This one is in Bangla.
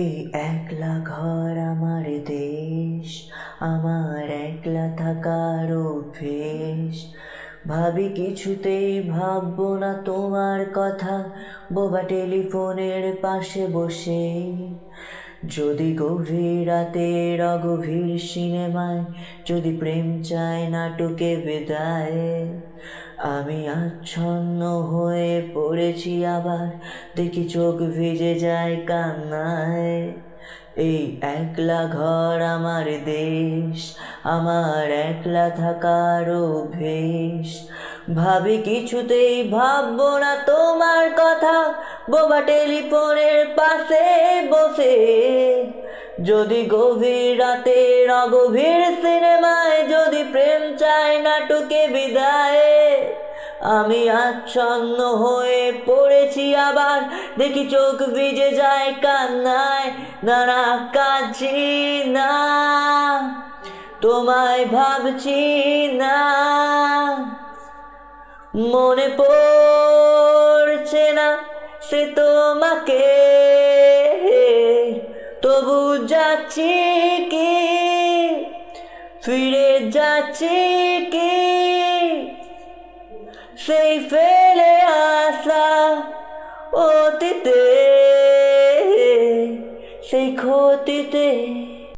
এই একলা ঘর আমার দেশ, আমার একলা থাকার অভ্যেস। ভাবি কিছুতেই ভাববো না তোমার কথা, বোবা টেলিফোনের পাশে বসে। যদি গভীর রাতের অগভীর সিনেমায়, যদি প্রেম চায় নাটকে বিদায়, আমি আচ্ছন্ন হয়ে পড়েছি আবার, দেখি চোখ ভিজে যায় কান্নায়। এই একলা ঘর আমার দেশ, আমার একলা থাকার অভ্যেস। ভাবি কিছুতেই ভাববো না তোমার কথা, বোবা টেলিফোনের পাশে বসে। যদি গভীর রাতের অগভীর সিনেমায়, যদি প্রেম চায় নাটকে বিদায়, আমি আচ্ছন্ন হয়ে পড়েছি আবার, দেখি চোখ ভিজে যায় কান্নায়। নানা কাঁদছি না, তোমায় ভাবছি না, মনে পড়ছে না সে তোমাকে, তবু যাচ্ছি কি, ফিরে যাচ্ছি কি সেই ফেলে আসা অতীতে, সেই ক্ষতিতে।